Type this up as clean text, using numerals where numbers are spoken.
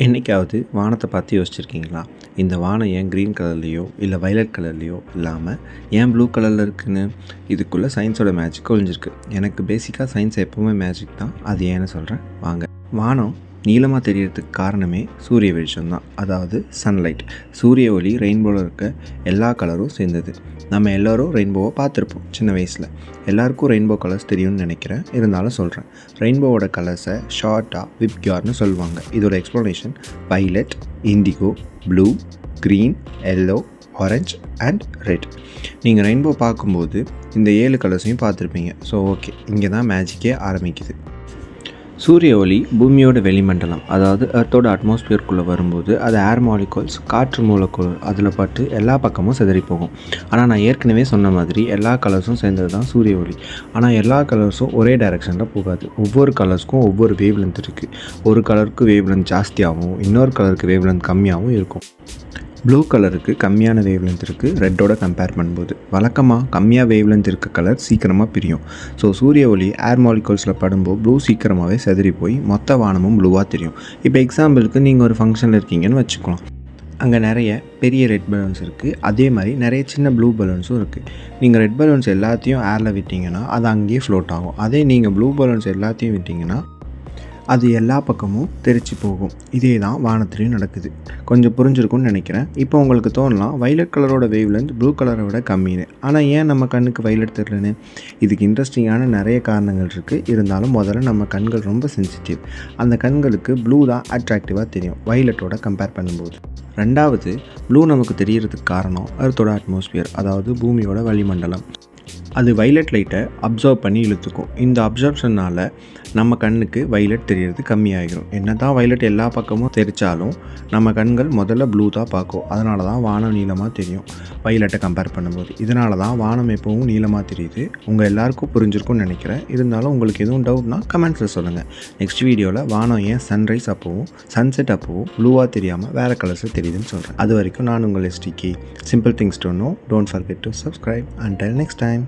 என்னைக்காவது வானத்தை பார்த்து யோசிச்சிருக்கீங்களா? இந்த வானம் ஏன் க்ரீன் கலர்லேயோ இல்லை வயலட் கலர்லேயோ இல்லாமல் ஏன் ப்ளூ கலரில் இருக்குன்னு? இதுக்குள்ளே சயின்ஸோட மேஜிக் ஒழிஞ்சிருக்கு. எனக்கு பேசிக்காக சயின்ஸ் எப்போவுமே மேஜிக் தான். அது ஏன்னு சொல்கிறேன் வாங்க. வானம் நீளமாக தெரியறதுக்கு காரணமே சூரிய வெளிச்சம் தான், அதாவது சன்லைட். சூரிய ஒளி ரெயின்போவில் இருக்க எல்லா கலரும் சேர்ந்தது. நம்ம எல்லோரும் ரெயின்போவை பார்த்துருப்போம் சின்ன வயசில். எல்லாருக்கும் ரெயின்போ கலர்ஸ் தெரியும்னு நினைக்கிறேன், இருந்தாலும் சொல்கிறேன். ரெயின்போவோட கலர்ஸை ஷார்ட்டாக விப்கியார்னு சொல்லுவாங்க. இதோட explanation violet, indigo, blue, green, yellow, orange and red. நீங்கள் ரெயின்போ பார்க்கும்போது இந்த 7 கலர்ஸையும் பார்த்துருப்பீங்க. ஸோ ஓகே, இங்கே தான் மேஜிக்கே ஆரம்பிக்குது. சூரிய ஒளி பூமியோட வெளிமண்டலம், அதாவது எர்த்தோட அட்மாஸ்பியருக்குள்ளே வரும்போது அது ஏர் மாலிகூல்ஸ், காற்று மூலக்கூறு அதில் பட்டு எல்லா பக்கமும் சிதறி போகும். ஆனால் நான் ஏற்கனவே சொன்ன மாதிரி எல்லா கலர்ஸும் சேர்ந்தது தான் சூரிய ஒளி. ஆனால் எல்லா கலர்ஸும் ஒரே டைரெக்ஷனில் போகாது. ஒவ்வொரு கலர்ஸ்க்கும் ஒவ்வொரு வேவ் லென்த் இருக்குது. ஒரு கலருக்கு வேவ் லென்த் ஜாஸ்தியாகவும் இன்னொரு கலருக்கு வேவ் லென்த் கம்மியாகவும் இருக்கும். ப்ளூ கலருக்கு கம்மியான வேவ் லென்த் இருக்குது ரெட்டோட கம்பேர் பண்ணும்போது. வழக்கமாக கம்மியாக வேவ் லென்த் இருக்க கலர் சீக்கிரமாக பிரியும். ஸோ சூரிய ஒளி ஏர் மாலிகூல்ஸில் படும்போது ப்ளூ சீக்கிரமாகவே செதறி போய் மொத்த வானமும் ப்ளூவாக தெரியும். இப்போ எக்ஸாம்பிளுக்கு நீங்கள் ஒரு ஃபங்க்ஷனில் இருக்கீங்கன்னு வச்சுக்கலாம். அங்கே நிறைய பெரிய ரெட் பலூன்ஸ் இருக்குது, அதே மாதிரி நிறைய சின்ன ப்ளூ பலூன்ஸும் இருக்குது. நீங்கள் ரெட் பலூன்ஸ் எல்லாத்தையும் ஏரில் விட்டிங்கன்னா அது அங்கேயே ஃப்ளோட் ஆகும். அதே நீங்கள் ப்ளூ பலூன்ஸ் எல்லாத்தையும் விட்டிங்கன்னா அது எல்லா பக்கமும் தெரிச்சு போகும். இதே தான் வானத்துலேயும் நடக்குது. கொஞ்சம் புரிஞ்சிருக்கும்னு நினைக்கிறேன். இப்போ உங்களுக்கு தோணலாம், வைலட் கலரோட வேவ் லென்த் ப்ளூ கலரை விட கம்மின்னு. ஆனால் ஏன் நம்ம கண்ணுக்கு வைலட் தெரியலன்னு? இதுக்கு இன்ட்ரெஸ்டிங்கான நிறைய காரணங்கள் இருக்குது. இருந்தாலும் முதல்ல நம்ம கண்கள் ரொம்ப சென்சிட்டிவ். அந்த கண்களுக்கு ப்ளூ தான் அட்ராக்டிவாக தெரியும் வைலட்டோட கம்பேர் பண்ணும்போது. ரெண்டாவது, ப்ளூ நமக்கு தெரியறதுக்கு காரணம் எர்த்தோட அட்மாஸ்பியர், அதாவது பூமியோட வளிமண்டலம். அது வைலட் லைட்டை அப்சர்வ் பண்ணி இழுத்துக்கும். இந்த அப்சர்ப்ஷனால் நம்ம கண்ணுக்கு வைலட் தெரியறது கம்மியாகிடும். என்ன தான் வைலட் எல்லா பக்கமும் தெரிச்சாலும் நம்ம கண்கள் முதல்ல ப்ளூ தான் பார்க்கும். அதனால தான் வானம் நீளமாக தெரியும் வைலட்டை கம்பேர் பண்ணும்போது. இதனால தான் வானம் எப்போவும் நீளமாக தெரியுது. உங்கள் எல்லாருக்கும் புரிஞ்சிருக்கும்னு நினைக்கிறேன். இருந்தாலும் உங்களுக்கு எதுவும் டவுட்னா கமெண்ட்ஸில் சொல்லுங்கள். நெக்ஸ்ட் வீடியோவில் வானம் ஏன் சன்ரைஸ் அப்போவும் சன்செட் அப்போவும் ப்ளூவாக தெரியாமல் வேறு கலர்ஸில் தெரியுதுன்னு சொல்கிறேன். அது வரைக்கும் நான் உங்கள் STK. Simple things to know. Don't forget to subscribe. Until next time.